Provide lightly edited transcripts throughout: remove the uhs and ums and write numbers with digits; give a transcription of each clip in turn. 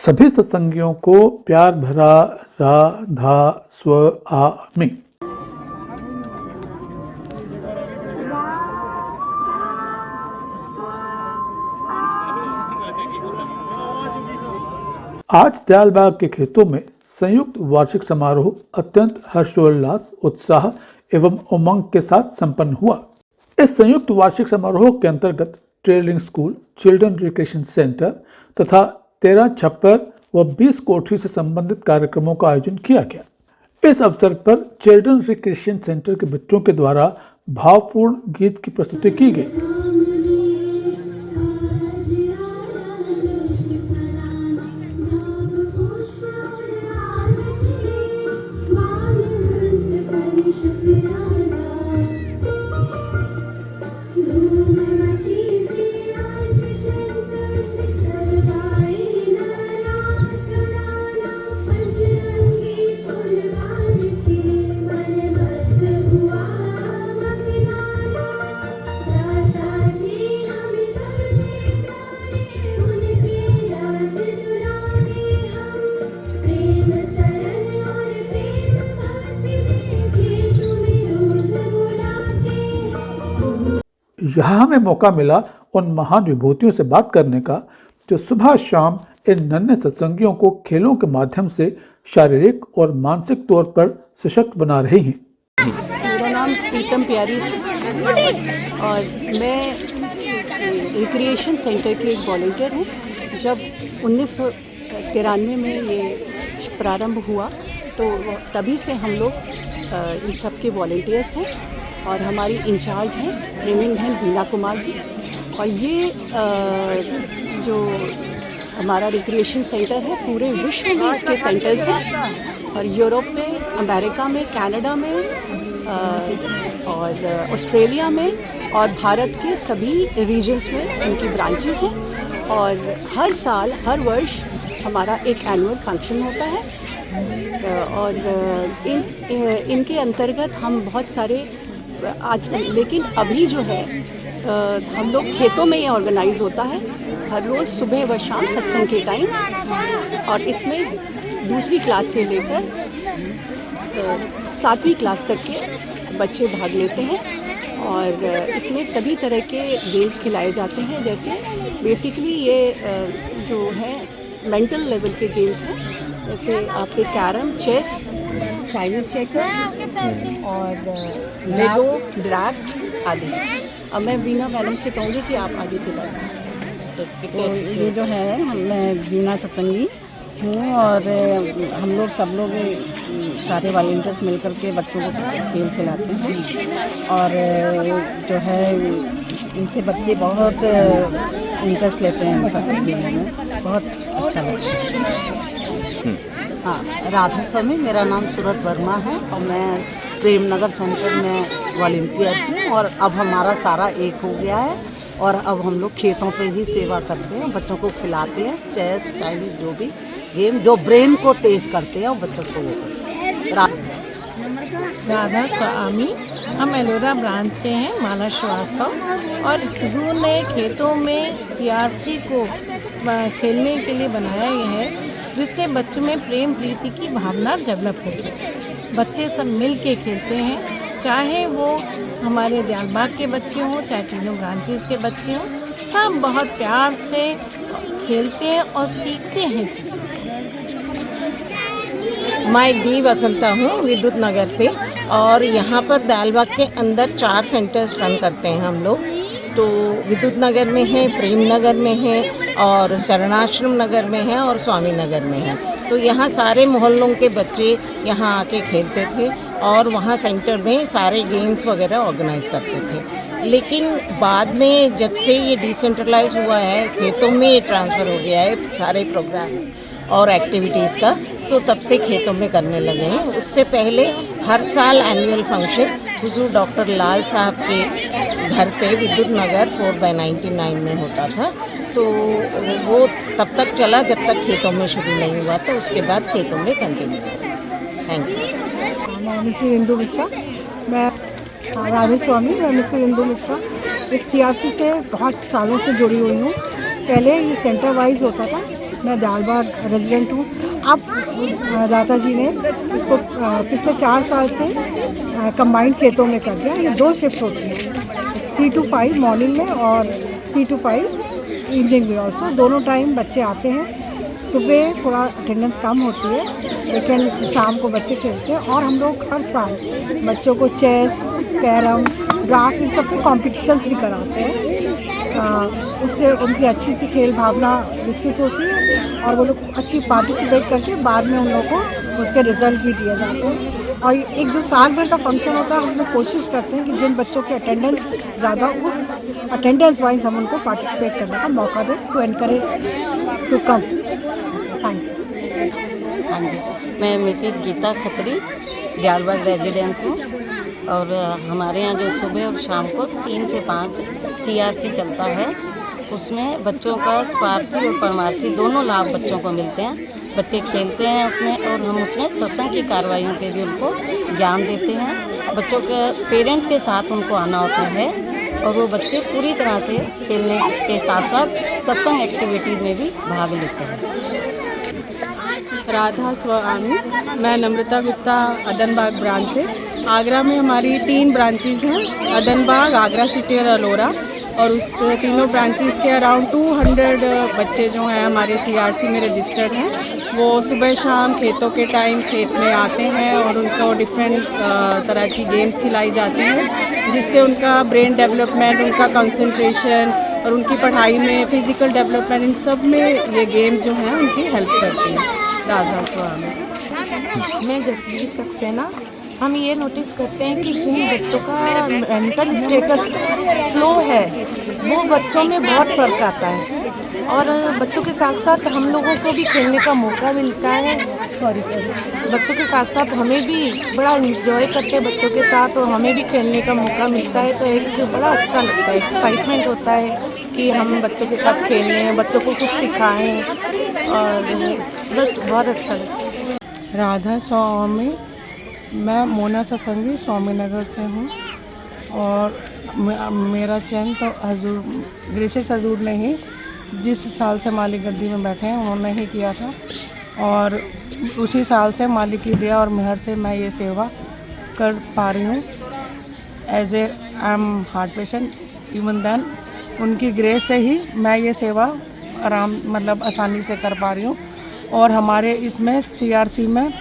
सभी सत्संगियों को प्यार भरा राधा स्वामी। आज दयालबाग के खेतों में संयुक्त वार्षिक समारोह अत्यंत हर्षोल्लास, उत्साह एवं उमंग के साथ संपन्न हुआ। इस संयुक्त वार्षिक समारोह के अंतर्गत trailing school, children recreation centre तथा 13 छप्पर व 20 कोठरी से संबंधित कार्यक्रमों का आयोजन किया गया। इस अवसर पर चिल्ड्रन रिक्रिएशन सेंटर के बच्चों के द्वारा भावपूर्ण गीत की प्रस्तुति की गई। यहाँ हमें मौका मिला उन महान विभूतियों से बात करने का जो सुबह शाम इन नन्हे सत्संगियों को खेलों के माध्यम से शारीरिक और मानसिक तौर पर सशक्त बना रहे हैं। मेरा नाम प्रीतम प्यारी और मैं रिक्रिएशन सेंटर की एक वॉलंटियर हूँ। जब 1993 में ये प्रारंभ हुआ तो तभी से हम लोग इन सब के वॉलंटियर्स हैं और हमारी इंचार्ज हैं प्रेमिन बहन वीना कुमार जी। और ये जो हमारा रिक्रिएशन सेंटर है पूरे विश्व में इसके सेंटर्स हैं और यूरोप में, अमेरिका में, कनाडा में और ऑस्ट्रेलिया में और भारत के सभी रीजन्स में इनकी ब्रांचेस हैं। और हर साल, हर वर्ष हमारा एक एनुअल फंक्शन होता है और इनके अंतर्गत हम बहुत सारे आज, लेकिन अभी जो है हम लोग खेतों में ये ऑर्गेनाइज होता है हर रोज़ सुबह व शाम सत्संग के टाइम। और इसमें दूसरी क्लास से लेकर 7वीं क्लास तक के बच्चे भाग लेते हैं और इसमें सभी तरह के गेम्स खिलाए जाते हैं। जैसे बेसिकली ये जो है मेंटल लेवल के गेम्स हैं, जैसे आपके कैरम, चेस, चाइनीज चेकर और लेगो, ड्राफ्ट आदि। अब मैं वीना मैडम से कहूँगी कि आप आगे के बारे में। तो ये जो है मैं वीना सत्संगी हूँ और हम लोग सब लोग सारे वॉलंटियर्स मिलकर के बच्चों को खेल खिलाते हैं और जो है इनसे बच्चे बहुत इंटरेस्ट लेते हैं सब खेलने में, बहुत अच्छा लगता है। हाँ, राधा स्वामी, मेरा नाम सूरत वर्मा है और मैं प्रेमनगर सेंटर में वॉलंटियर हूँ। और अब हमारा सारा एक हो गया है और अब हम लोग खेतों पे ही सेवा करते हैं, बच्चों को खिलाते हैं। चेस, चाइनीज, जो भी गेम जो ब्रेन को तेज करते हैं वो बच्चों को वो करते हैं। राधा स्वामी, हम एलोरा ब्रांच से हैं, माला श्रीवास्तव। और हुजूर ने खेतों में सीआरसी को खेलने के लिए बनाया गया है जिससे बच्चों में प्रेम प्रीति की भावना डेवलप हो सके। बच्चे सब मिल के खेलते हैं, चाहे वो हमारे दयालबाग के बच्चे हों, चाहे तीनों ब्रांचेस के बच्चे हों, सब बहुत प्यार से खेलते हैं और सीखते हैं चीज़ें। मैं डी वसंता हूँ विद्युत नगर से और यहाँ पर दयालबाग के अंदर 4 सेंटर्स रन करते हैं हम लोग। तो विद्युत नगर में है, प्रेम नगर में है और शरणाश्रम नगर में है और स्वामी नगर में है। तो यहाँ सारे मोहल्लों के बच्चे यहाँ आके खेलते थे और वहाँ सेंटर में सारे गेम्स वगैरह ऑर्गेनाइज करते थे। लेकिन बाद में जब से ये डिसेंट्रलाइज हुआ है, खेतों में ट्रांसफ़र हो गया है सारे प्रोग्राम और एक्टिविटीज़ का, तो तब से खेतों में करने लगे हैं। उससे पहले हर साल एनुअल फंक्शन हुजूर डॉक्टर लाल साहब के घर पे विद्युत नगर 4/99 में होता था। तो वो तब तक चला जब तक खेतों में शुरू नहीं हुआ, तो उसके बाद खेतों में कंटिन्यू किया। Thank you. मैं मिसेस इंदु मिश्रा, मैं राधा स्वामी, मैं मिसेस इंदु मिश्रा इस सीआरसी से बहुत सालों से जुड़ी हुई हूँ। पहले ये सेंटर वाइज होता था मैं दालबाग रेजिडेंट हूँ। अब दादाजी ने इसको पिछले 4 साल से कंबाइंड खेतों में कर दिया। ये 2 शिफ्ट होती है, 3 to 5 मॉर्निंग में और 3 to 5 इवनिंग में ऑल्सो। दोनों टाइम बच्चे आते हैं। सुबह थोड़ा अटेंडेंस कम होती है, लेकिन शाम को बच्चे खेलते हैं। और हम लोग हर साल बच्चों को चेस, कैरम, ड्राफ्ट, इन सब के कॉम्पिटिशन्स भी कराते हैं। उससे उनकी अच्छी सी खेल भावना विकसित होती है और वो लोग अच्छी पार्टिसिपेट करके बाद में उन लोगों को उसके रिजल्ट भी दिए जाते हैं। और एक जो साल भर का फंक्शन होता है, उसमें कोशिश करते हैं कि जिन बच्चों के अटेंडेंस ज़्यादा, उस अटेंडेंस वाइज हम उनको पार्टिसिपेट करने का मौका दें, to encourage to come. Thank you. हाँ जी, मैं मिसेज गीता खत्री दयालबाग रेजिडेंस हूँ और हमारे यहाँ जो सुबह और शाम को 3 से 5 CRC चलता है, उसमें बच्चों का स्वार्थी और परमार्थी दोनों लाभ बच्चों को मिलते हैं। बच्चे खेलते हैं उसमें और हम उसमें सत्संग की कार्रवाइयों के भी उनको ज्ञान देते हैं। बच्चों के पेरेंट्स के साथ उनको आना होता है और वो बच्चे पूरी तरह से खेलने के साथ साथ सत्संग एक्टिविटीज़ में भी भाग लेते हैं। राधा स्वामी, मैं नम्रता गुप्ता अदनबाग ब्रांच से। आगरा में हमारी 3 ब्रांचेज़ हैं, अदनबाग, आगरा सिटी और अलोरा। और उस तीनों ब्रांचेस के अराउंड 200 बच्चे जो हैं हमारे CRC में रजिस्टर्ड हैं। वो सुबह शाम खेतों के टाइम खेत में आते हैं और उनको डिफरेंट तरह की गेम्स खिलाई जाती हैं, जिससे उनका ब्रेन डेवलपमेंट, उनका कंसंट्रेशन और उनकी पढ़ाई में, फिज़िकल डेवलपमेंट, इन सब में ये गेम्स जो हैं उनकी हेल्प करती हैं। राधा स्वामी। मैं जसवीर सक्सेना। हम ये नोटिस करते हैं कि जिन बच्चों का मेंटल स्टेटस स्लो है, वो बच्चों में बहुत फ़र्क आता है और बच्चों के साथ साथ हम लोगों को भी खेलने का मौका मिलता है। बच्चों के साथ साथ हमें भी बड़ा इंजॉय करते हैं बच्चों के साथ, और हमें भी खेलने का मौका मिलता है, तो एक बड़ा अच्छा लगता है, एक्साइटमेंट होता है कि हम बच्चों के साथ खेल रहे हैं, बच्चों को कुछ सिखाएं, और बस बहुत अच्छा लगता है। राधा स्वामी, मैं मोना सत्संगी स्वामी नगर से हूँ और मेरा चयन तो हजूर ग्रेशियस हजूर ने ही, जिस साल से माली गद्दी में बैठे हैं, उन्होंने ही किया था और उसी साल से मालिक की दया और मेहर से मैं ये सेवा कर पा रही हूँ। As a I am heart patient, even then उनकी ग्रेस से ही मैं ये सेवा आसानी से कर पा रही हूँ। और हमारे इसमें CRC में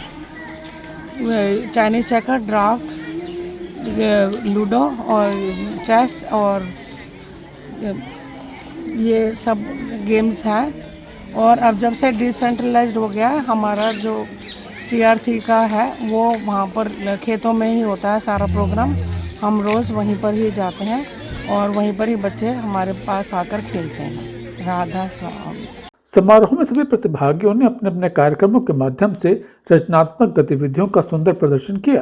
चाइनीज चेकर, ड्राफ्ट, लूडो और चेस और ये सब गेम्स हैं। और अब जब से डिसेंट्रलाइज्ड हो गया है, हमारा जो CRC का है वो वहाँ पर खेतों में ही होता है सारा प्रोग्राम। हम रोज़ वहीं पर ही जाते हैं और वहीं पर ही बच्चे हमारे पास आकर खेलते हैं। राधा स्वामी। समारोह में सभी प्रतिभागियों ने अपने अपने कार्यक्रमों के माध्यम से रचनात्मक गतिविधियों का सुंदर प्रदर्शन किया।